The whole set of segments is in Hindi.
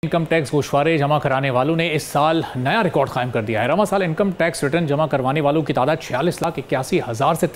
इनकम टैक्स गोशवारे जमा कराने वालों ने इस साल नया रिकॉर्ड कायम कर दिया है। रवा साल इनकम टैक्स रिटर्न जमा करवाने वालों की तादाद 46,81,000 से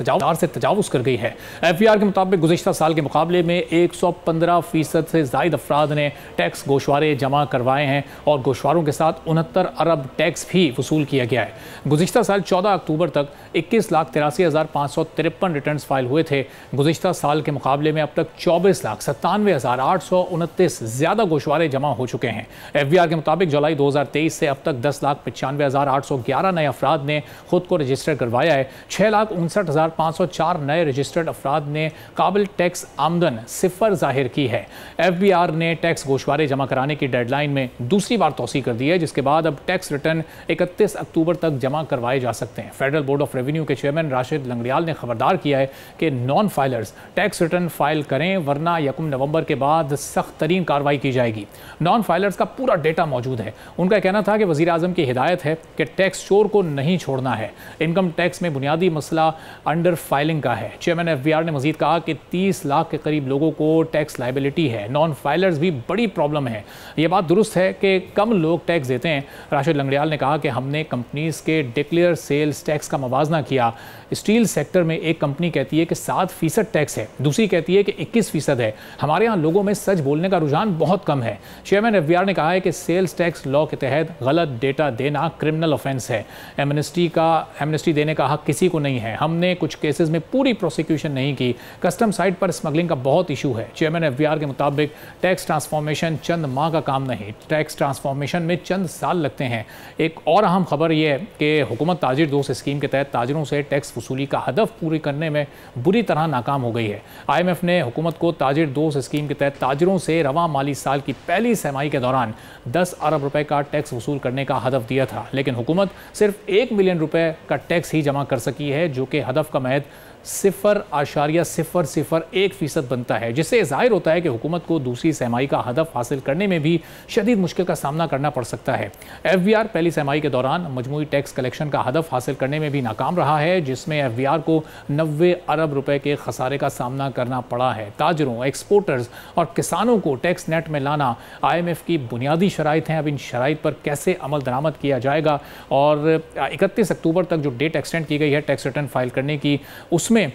तजावुज कर गई है। FBR के मुताबिक गुज़िश्ता साल के मुकाबले में 115% से ज़ायद अफराद ने टैक्स गोशवारे जमा करवाए हैं और गोशवारों के साथ 69 अरब टैक्स भी वसूल किया गया है। गुज़िश्ता साल 14 अक्टूबर तक 21,83,553 रिटर्न फाइल हुए थे। गुज़िश्ता साल के मुकाबले में अब तक 24,97,829 ज़्यादा गोशवारे जमा हो चुके हैं। FBR के मुताबिक जुलाई 2023 से अब तक 10,95,811 नए अफराद ने खुद को रजिस्टर करवाया है। 6,59,504 नए रजिस्टर्ड अफराद ने काबिल टैक्स आमदन सिफर जाहिर की है। FBR ने टैक्स गोशवारे जमा कराने की डेडलाइन में दूसरी बार तोसी कर दी है, जिसके बाद अब टैक्स रिटर्न 31 अक्टूबर तक जमा करवाए जा सकते हैं। फेडरल बोर्ड ऑफ रेवेन्यू के चेयरमैन राशिद लंगड़ियाल ने खबरदार किया है कि non filers tax return file करें, वरना 1 नवंबर के बाद सख्त तरीन कार्रवाई की जाएगी। नॉन फाइलर्स का पूरा डेटा मौजूद है। उनका कहना था कि वज़ीर आज़म की हिदायत है कि टैक्स चोर को नहीं छोड़ना है। इनकम टैक्स में बुनियादी मसला अंडर फाइलिंग का है। चेयरमैन FBR ने मजीद कहा कि 30 लाख के करीब लोगों को टैक्स लाइबिलिटी है। नॉन फाइलर्स भी बड़ी प्रॉब्लम है। ये बात दुरुस्त है कि कम लोग टैक्स देते हैं। राशिद लंगड़ियाल ने कहा कि हमने कंपनीज के डिक्लेयर सेल्स टैक्स का मवाजना किया। स्टील सेक्टर में एक कंपनी कहती है कि 7% टैक्स है, दूसरी कहती है कि 21% है। हमारे यहाँ लोगों में सच बोलने का रुझान बहुत कम है। चेयरमैन FBR ने कहा है कि सेल्स टैक्स लॉ के तहत गलत डेटा देना क्रिमिनल ऑफेंस है। एमनेस्टी देने का हक किसी को नहीं है। हमने कुछ केसेस में पूरी प्रोसिक्यूशन नहीं की। कस्टम साइट पर स्मगलिंग का बहुत इशू है। चेयरमैन FBR के मुताबिक टैक्स ट्रांसफॉर्मेशन चंद माह का काम नहीं, टैक्स ट्रांसफॉर्मेशन में चंद साल लगते हैं। एक और अहम खबर यह है कि हुकूमत ताजिर दोस्त स्कीम के तहत ताजिरों से टैक्स वसूली का हदफ पूरी करने में बुरी तरह नाकाम हो गई है। IMF ने हुकूमत को ताजिर दोस्त स्कीम के तहत ताजिरों से रवा माली साल की पहली सहमाही के दौरान 10 अरब रुपए का टैक्स वसूल करने का हदफ दिया था, लेकिन हुकूमत सिर्फ 1 मिलियन रुपए का टैक्स ही जमा कर सकी है, जो कि हदफ का महज 0.001% बनता है, जिससे जाहिर होता है कि हुकूमत को दूसरी सहमाही का हदफ हासिल करने में भी शदीद मुश्किल का सामना करना पड़ सकता है। FBR पहली सहमाही के दौरान मजमूई टैक्स कलेक्शन का हदफ हासिल करने में भी नाकाम रहा है, जिसमें FBR को 90 अरब रुपए के खसारे का सामना करना पड़ा है। ताजरों, एक्सपोर्टर्स और किसानों को टैक्स नेट में लाना IMF की बुनियादी शराइत हैं। अब इन शराइत पर कैसे अमल दरामद किया जाएगा और 31 अक्टूबर तक जो डेट एक्सटेंड की गई है टैक्स रिटर्न फाइल करने की, उसमें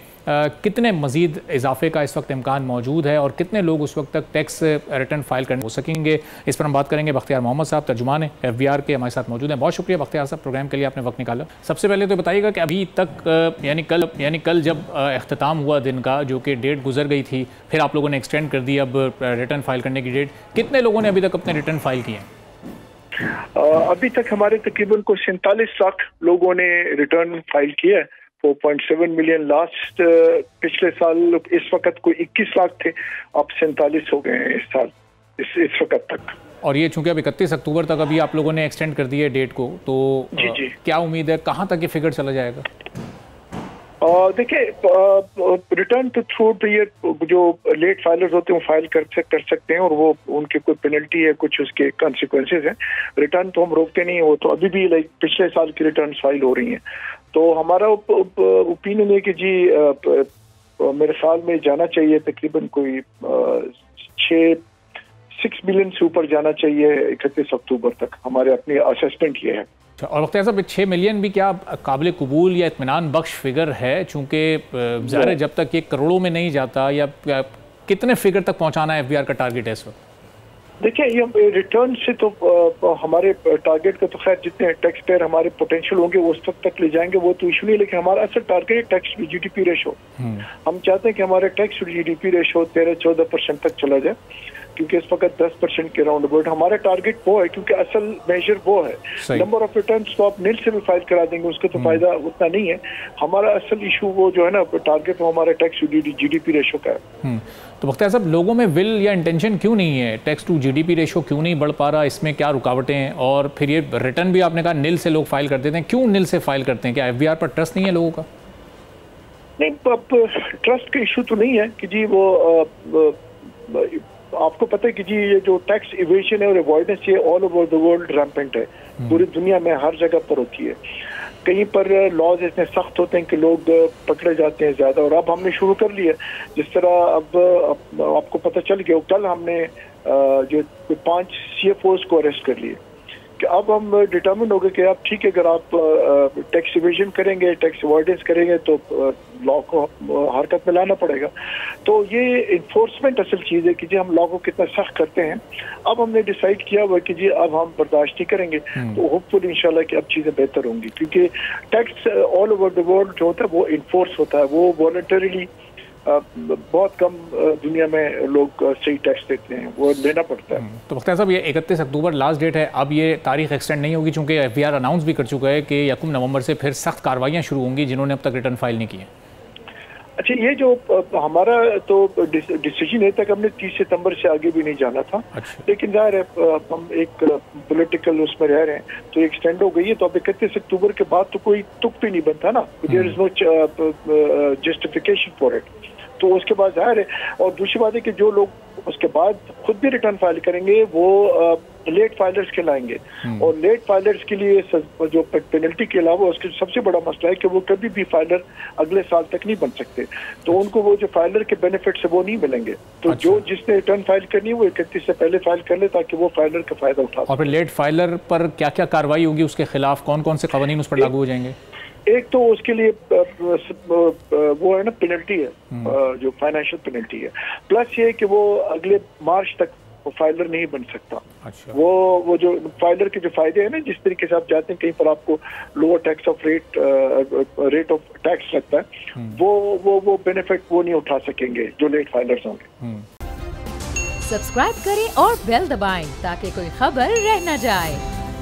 कितने मजीद इजाफे का इस वक्त इम्कान मौजूद है और कितने लोग उस वक्त तक टैक्स रिटर्न फाइल करने हो सकेंगे, इस पर हम बात करेंगे। बख्तियार मोहम्मद साहब तर्जुमान FBR के हमारे साथ मौजूद हैं। बहुत शुक्रिया बख्तियार साहब, प्रोग्राम के लिए आपने वक्त निकाला। सबसे पहले तो बताइएगा कि अभी तक यानी कल जब अख्ताम हुआ दिन का, जो कि डेट गुजर गई थी, फिर आप लोगों ने एक्सटेंड कर दी अब रिटर्न फाइल करने की डेट, कितने लोगों ने अभी तक अपने रिटर्न फाइल किए हैं? अभी तक हमारे तकरीबन को 47 लाख लोगों ने रिटर्न फाइल किया है। 4.7 मिलियन लास्ट पिछले साल इस वक्त कोई 21 लाख थे, अब 47 हो गए हैं इस साल इस वक्त तक। और ये चूंकि अब 31 अक्टूबर तक अभी आप लोगों ने एक्सटेंड कर दी है डेट को, तो जी। क्या उम्मीद है कहाँ तक ये फिगर चला जाएगा? देखिए, return to through the year जो लेट फाइलर्स होते हैं वो फाइल कर सकते हैं और वो उनकी कोई पेनल्टी है, कुछ उसके कॉन्सिक्वेंसेस हैं। रिटर्न तो हम रोकते नहीं, वो तो अभी भी लाइक पिछले साल की रिटर्न फाइल हो रही हैं। तो हमारा ओपिनियन है कि जी मेरे साल में जाना चाहिए तकरीबन कोई 6 मिलियन से ऊपर जाना चाहिए 31 अक्टूबर तक। हमारे अपनी असेसमेंट ये है। और वक्त साहब 6 मिलियन भी क्या काबिल कबूल या इत्मीनान बख्श फिगर है? चूँकि ज़ाहिर जब तक ये करोड़ों में नहीं जाता, या कितने फिगर तक पहुँचाना FBR का टारगेट है इस वक्त? देखिए, ये रिटर्न से तो हमारे टारगेट का तो खैर जितने टैक्स पेयर हमारे पोटेंशियल होंगे वो उस तक ले जाएंगे, वो तो इशू नहीं। लेकिन हमारा असल टारगेट है टैक्स टू GDP रेशो। हम चाहते हैं कि हमारे टैक्स टू GDP रेशो 13-14% तक चला जाए, क्योंकि इस वक्त 10% के राउंड अबाउट हमारा टारगेट वो है, क्योंकि असल मेजर वो है। नंबर ऑफ रिटर्न्स तो आप नील से भी फाइल करा देंगे, उसका तो फायदा उतना नहीं है। हमारा असल इशू वो जो है ना, टारगेट वो हमारा टैक्स टू GDP रेशो का है। तो बख्तियार साहब, लोगों में विल या इंटेंशन क्यों नहीं है? टैक्स टू GDP रेशो क्यों नहीं बढ़ पा रहा? इसमें क्या रुकावटें हैं? और फिर ये रिटर्न भी आपने कहा नील से लोग फाइल कर देते हैं, क्यों नील से फाइल करते हैं? क्या FBR पर ट्रस्ट नहीं है लोगों का? नहीं, ट्रस्ट का इशू तो नहीं है कि जी वो आपको पता है कि जी ये जो टैक्स इवेशन है और अवॉइडेंस ये all over the world rampant है। पूरी दुनिया में हर जगह पर होती है। कहीं पर लॉज इतने सख्त होते हैं कि लोग पकड़े जाते हैं ज्यादा, और अब हमने शुरू कर लिया। जिस तरह अब आपको पता चल गया, कल हमने जो 5 CFOs को अरेस्ट कर लिए कि अब हम डिटर्मिन हो गए कि अब ठीक है, अगर आप टैक्स इवेजन करेंगे, टैक्स अवॉइडेंस करेंगे तो लॉ को हरकत में लाना पड़ेगा। तो ये इन्फोर्समेंट असल चीज़ है कि जी हम लॉ को कितना सख्त करते हैं। अब हमने डिसाइड किया हुआ कि जी अब हम बर्दाश्त नहीं करेंगे, तो होपफुली इंशाल्लाह कि अब चीज़ें बेहतर होंगी, क्योंकि tax all over the world जो होता है वो इन्फोर्स होता है, वो वॉलंटरीली बहुत कम दुनिया में लोग सही टैक्स देते हैं, वो लेना पड़ता है। तो मुख्तार साहब, ये 31 अक्टूबर लास्ट डेट है, अब ये तारीख एक्सटेंड नहीं होगी चूंकि FBR अनाउंस भी कर चुका है कि 1 नवंबर से फिर सख्त कार्रवाइयाँ शुरू होंगी जिन्होंने अब तक रिटर्न फाइल नहीं किए। अच्छा, ये जो हमारा तो डिसीजन है तक हमने 30 सितंबर से आगे भी नहीं जाना था। अच्छा। लेकिन जाहिर है हम एक पॉलिटिकल उसमें रह रहे हैं तो एक्सटेंड हो गई है, तो अब 31 अक्टूबर के बाद तो कोई तुक भी नहीं बनता ना, there is no justification for it. तो उसके बाद जाहिर है, और दूसरी बात है कि जो लोग उसके बाद खुद भी रिटर्न फाइल करेंगे वो लेट फाइलर्स के लाएंगे, और लेट फाइलर्स के लिए जो पेनल्टी के अलावा उसके सबसे बड़ा मसला है कि वो कभी भी फाइलर अगले साल तक नहीं बन सकते, तो उनको वो जो फाइलर के बेनिफिट्स है वो नहीं मिलेंगे। तो जो जिसने रिटर्न फाइल करनी है वो 31 से पहले फाइल कर ले ताकि वो फाइलर का फायदा उठा सके। और फिर लेट फाइलर पर क्या क्या कार्रवाई होगी, उसके खिलाफ कौन कौन से कानून उस पर लागू हो जाएंगे? एक तो उसके लिए वो है ना पेनल्टी है, जो फाइनेंशियल पेनल्टी है, प्लस ये कि वो अगले मार्च तक फाइलर नहीं बन सकता। अच्छा। वो जो फाइलर के जो फायदे हैं ना, जिस तरीके से आप जाते हैं कहीं पर आपको lower tax of rate of tax लगता है, वो बेनिफिट वो नहीं उठा सकेंगे जो लेट फाइलर्स होंगे। सब्सक्राइब करें और बेल दबाएं ताकि कोई खबर रह न जाए।